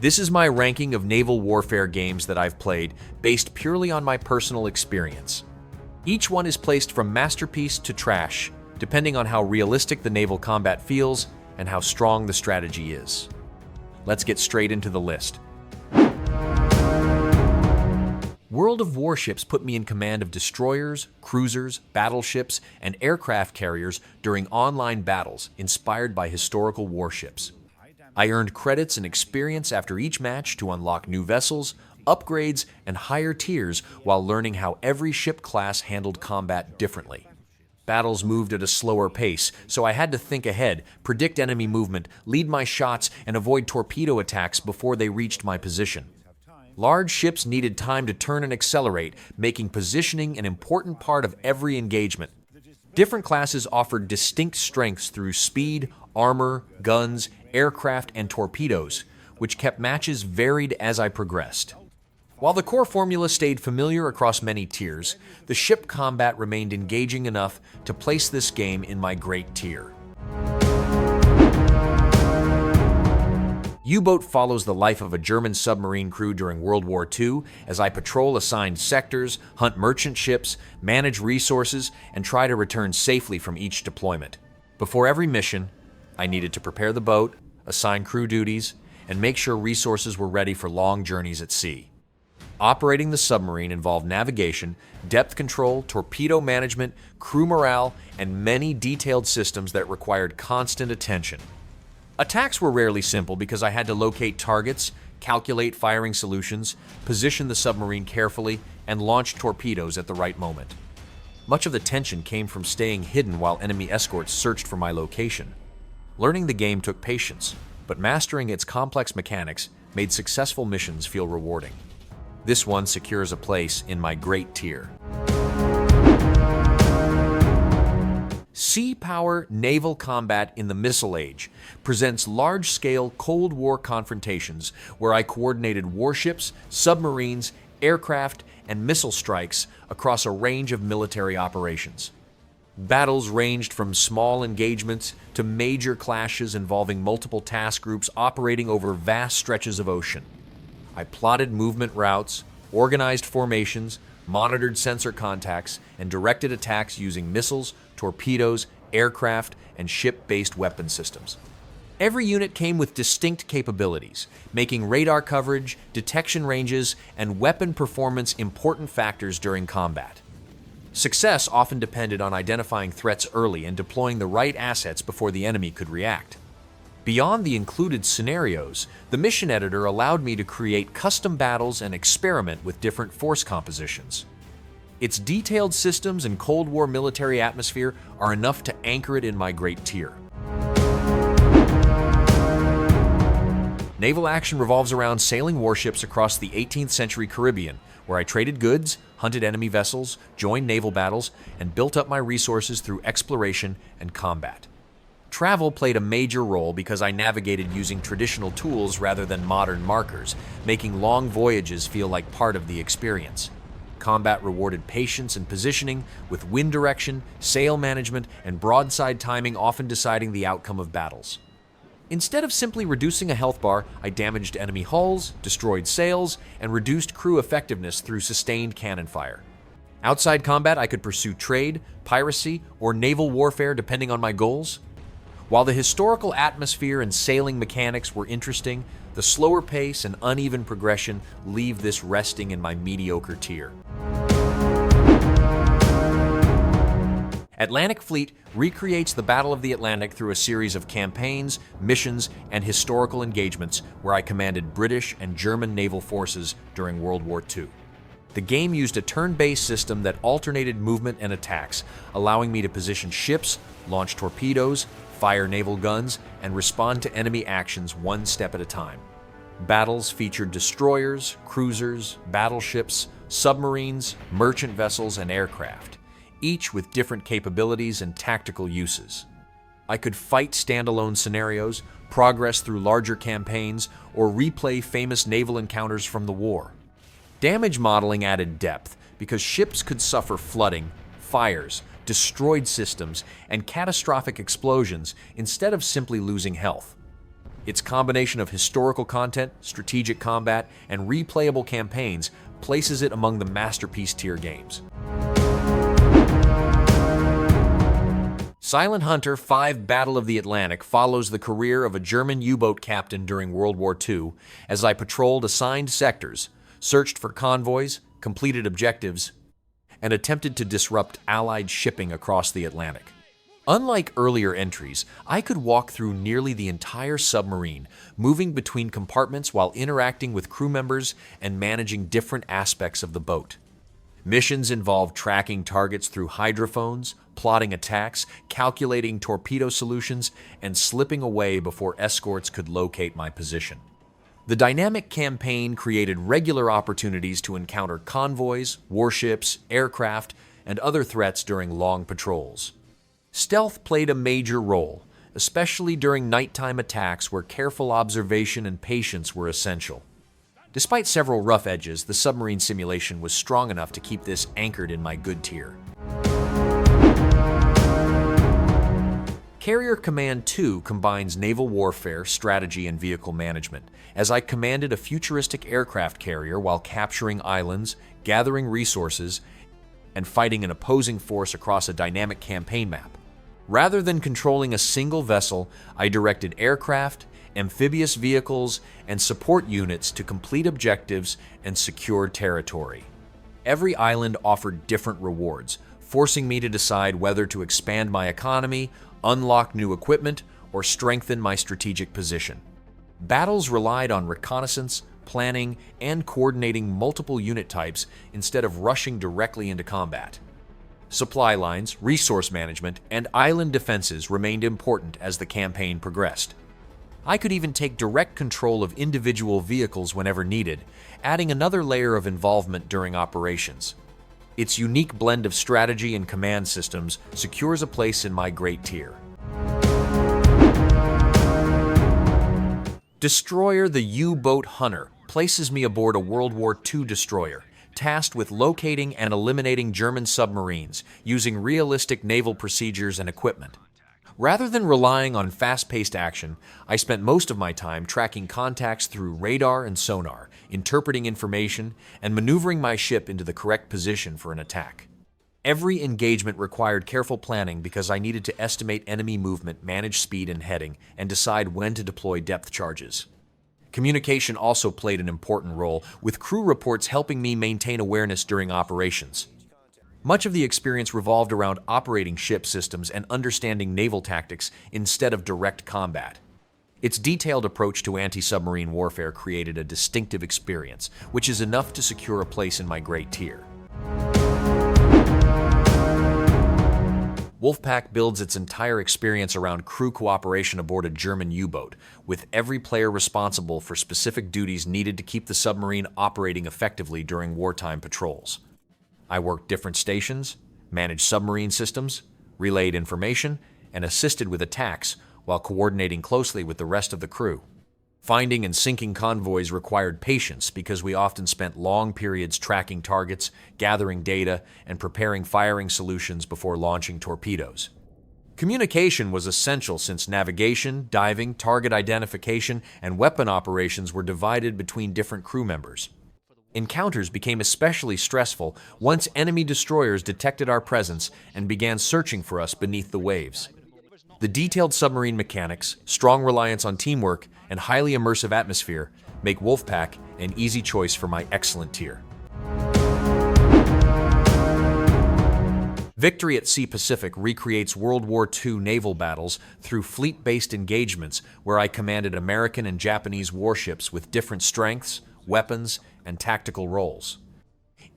This is my ranking of naval warfare games that I've played, based purely on my personal experience. Each one is placed from masterpiece to trash, depending on how realistic the naval combat feels and how strong the strategy is. Let's get straight into the list. World of Warships put me in command of destroyers, cruisers, battleships, and aircraft carriers during online battles inspired by historical warships. I earned credits and experience after each match to unlock new vessels, upgrades, and higher tiers while learning how every ship class handled combat differently. Battles moved at a slower pace, so I had to think ahead, predict enemy movement, lead my shots, and avoid torpedo attacks before they reached my position. Large ships needed time to turn and accelerate, making positioning an important part of every engagement. Different classes offered distinct strengths through speed, armor, guns, aircraft, and torpedoes, which kept matches varied as I progressed. While the core formula stayed familiar across many tiers, the ship combat remained engaging enough to place this game in my great tier. U-Boat follows the life of a German submarine crew during World War II as I patrol assigned sectors, hunt merchant ships, manage resources, and try to return safely from each deployment. Before every mission, I needed to prepare the boat, assign crew duties, and make sure resources were ready for long journeys at sea. Operating the submarine involved navigation, depth control, torpedo management, crew morale, and many detailed systems that required constant attention. Attacks were rarely simple because I had to locate targets, calculate firing solutions, position the submarine carefully, and launch torpedoes at the right moment. Much of the tension came from staying hidden while enemy escorts searched for my location. Learning the game took patience, but mastering its complex mechanics made successful missions feel rewarding. This one secures a place in my great tier. Sea power naval combat in the Missile Age presents large-scale Cold War confrontations where I coordinated warships, submarines, aircraft, and missile strikes across a range of military operations. Battles ranged from small engagements to major clashes involving multiple task groups operating over vast stretches of ocean. I plotted movement routes, organized formations, monitored sensor contacts, and directed attacks using missiles, torpedoes, aircraft, and ship-based weapon systems. Every unit came with distinct capabilities, making radar coverage, detection ranges, and weapon performance important factors during combat. Success often depended on identifying threats early and deploying the right assets before the enemy could react. Beyond the included scenarios, the mission editor allowed me to create custom battles and experiment with different force compositions. Its detailed systems and Cold War military atmosphere are enough to anchor it in my great tier. Naval Action revolves around sailing warships across the 18th century Caribbean, where I traded goods, hunted enemy vessels, joined naval battles, and built up my resources through exploration and combat. Travel played a major role because I navigated using traditional tools rather than modern markers, making long voyages feel like part of the experience. Combat rewarded patience and positioning, with wind direction, sail management, and broadside timing often deciding the outcome of battles. Instead of simply reducing a health bar, I damaged enemy hulls, destroyed sails, and reduced crew effectiveness through sustained cannon fire. Outside combat, I could pursue trade, piracy, or naval warfare depending on my goals. While the historical atmosphere and sailing mechanics were interesting, the slower pace and uneven progression leave this resting in my mediocre tier. Atlantic Fleet recreates the Battle of the Atlantic through a series of campaigns, missions, and historical engagements where I commanded British and German naval forces during World War II. The game used a turn-based system that alternated movement and attacks, allowing me to position ships, launch torpedoes, fire naval guns, and respond to enemy actions one step at a time. Battles featured destroyers, cruisers, battleships, submarines, merchant vessels, and aircraft, each with different capabilities and tactical uses. I could fight standalone scenarios, progress through larger campaigns, or replay famous naval encounters from the war. Damage modeling added depth because ships could suffer flooding, fires, destroyed systems, and catastrophic explosions instead of simply losing health. Its combination of historical content, strategic combat, and replayable campaigns places it among the masterpiece tier games. Silent Hunter 5 Battle of the Atlantic follows the career of a German U-boat captain during World War II as I patrolled assigned sectors, searched for convoys, completed objectives, and attempted to disrupt Allied shipping across the Atlantic. Unlike earlier entries, I could walk through nearly the entire submarine, moving between compartments while interacting with crew members and managing different aspects of the boat. Missions involved tracking targets through hydrophones, plotting attacks, calculating torpedo solutions, and slipping away before escorts could locate my position. The dynamic campaign created regular opportunities to encounter convoys, warships, aircraft, and other threats during long patrols. Stealth played a major role, especially during nighttime attacks where careful observation and patience were essential. Despite several rough edges, the submarine simulation was strong enough to keep this anchored in my good tier. Carrier Command 2 combines naval warfare, strategy, and vehicle management, as I commanded a futuristic aircraft carrier while capturing islands, gathering resources, and fighting an opposing force across a dynamic campaign map. Rather than controlling a single vessel, I directed aircraft, amphibious vehicles, and support units to complete objectives and secure territory. Every island offered different rewards, forcing me to decide whether to expand my economy, unlock new equipment, or strengthen my strategic position. Battles relied on reconnaissance, planning, and coordinating multiple unit types instead of rushing directly into combat. Supply lines, resource management, and island defenses remained important as the campaign progressed. I could even take direct control of individual vehicles whenever needed, adding another layer of involvement during operations. Its unique blend of strategy and command systems secures a place in my great tier. Destroyer the U-Boat Hunter places me aboard a World War II destroyer, tasked with locating and eliminating German submarines using realistic naval procedures and equipment. Rather than relying on fast-paced action, I spent most of my time tracking contacts through radar and sonar, interpreting information, and maneuvering my ship into the correct position for an attack. Every engagement required careful planning because I needed to estimate enemy movement, manage speed and heading, and decide when to deploy depth charges. Communication also played an important role, with crew reports helping me maintain awareness during operations. Much of the experience revolved around operating ship systems and understanding naval tactics instead of direct combat. Its detailed approach to anti-submarine warfare created a distinctive experience, which is enough to secure a place in my great tier. Wolfpack builds its entire experience around crew cooperation aboard a German U-boat, with every player responsible for specific duties needed to keep the submarine operating effectively during wartime patrols. I worked different stations, managed submarine systems, relayed information, and assisted with attacks while coordinating closely with the rest of the crew. Finding and sinking convoys required patience because we often spent long periods tracking targets, gathering data, and preparing firing solutions before launching torpedoes. Communication was essential since navigation, diving, target identification, and weapon operations were divided between different crew members. Encounters became especially stressful once enemy destroyers detected our presence and began searching for us beneath the waves. The detailed submarine mechanics, strong reliance on teamwork, and highly immersive atmosphere make Wolfpack an easy choice for my excellent tier. Victory at Sea Pacific recreates World War II naval battles through fleet-based engagements where I commanded American and Japanese warships with different strengths, weapons, and tactical roles.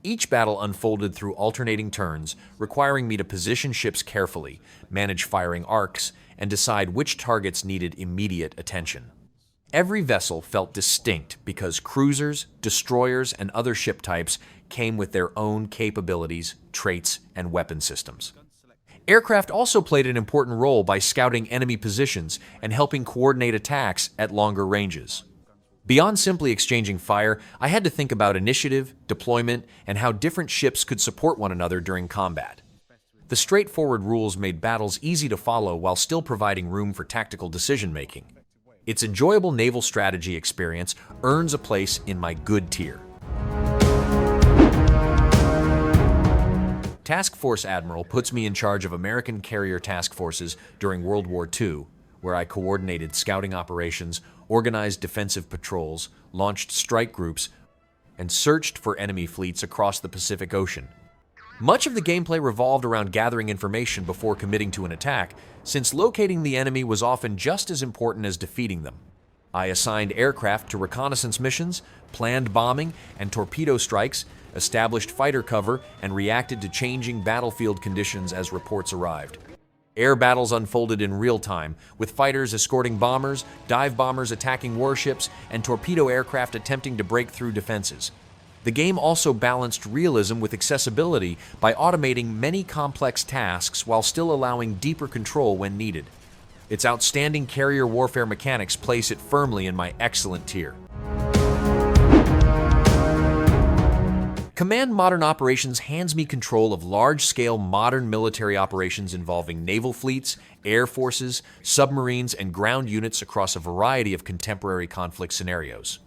Each battle unfolded through alternating turns, requiring me to position ships carefully, manage firing arcs, and decide which targets needed immediate attention. Every vessel felt distinct because cruisers, destroyers, and other ship types came with their own capabilities, traits, and weapon systems. Aircraft also played an important role by scouting enemy positions and helping coordinate attacks at longer ranges. Beyond simply exchanging fire, I had to think about initiative, deployment, and how different ships could support one another during combat. The straightforward rules made battles easy to follow while still providing room for tactical decision-making. Its enjoyable naval strategy experience earns a place in my good tier. Task Force Admiral puts me in charge of American carrier task forces during World War II, where I coordinated scouting operations, organized defensive patrols, launched strike groups, and searched for enemy fleets across the Pacific Ocean. Much of the gameplay revolved around gathering information before committing to an attack, since locating the enemy was often just as important as defeating them. I assigned aircraft to reconnaissance missions, planned bombing and torpedo strikes, established fighter cover, and reacted to changing battlefield conditions as reports arrived. Air battles unfolded in real time, with fighters escorting bombers, dive bombers attacking warships, and torpedo aircraft attempting to break through defenses. The game also balanced realism with accessibility by automating many complex tasks while still allowing deeper control when needed. Its outstanding carrier warfare mechanics place it firmly in my excellent tier. Command Modern Operations hands me control of large-scale modern military operations involving naval fleets, air forces, submarines, and ground units across a variety of contemporary conflict scenarios.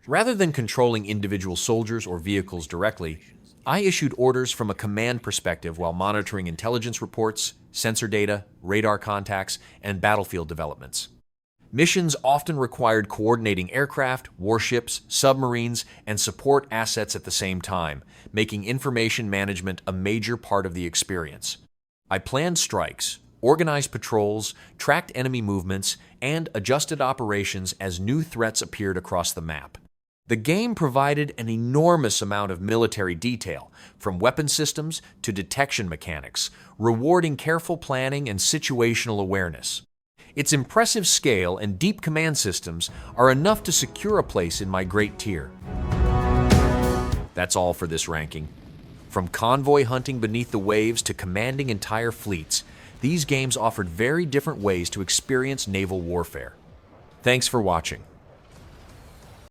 Rather than controlling individual soldiers or vehicles directly, I issued orders from a command perspective while monitoring intelligence reports, sensor data, radar contacts, and battlefield developments. Missions often required coordinating aircraft, warships, submarines, and support assets at the same time, making information management a major part of the experience. I planned strikes, organized patrols, tracked enemy movements, and adjusted operations as new threats appeared across the map. The game provided an enormous amount of military detail, from weapon systems to detection mechanics, rewarding careful planning and situational awareness. Its impressive scale and deep command systems are enough to secure a place in my great tier. That's all for this ranking. From convoy hunting beneath the waves to commanding entire fleets, these games offered very different ways to experience naval warfare. Thanks for watching.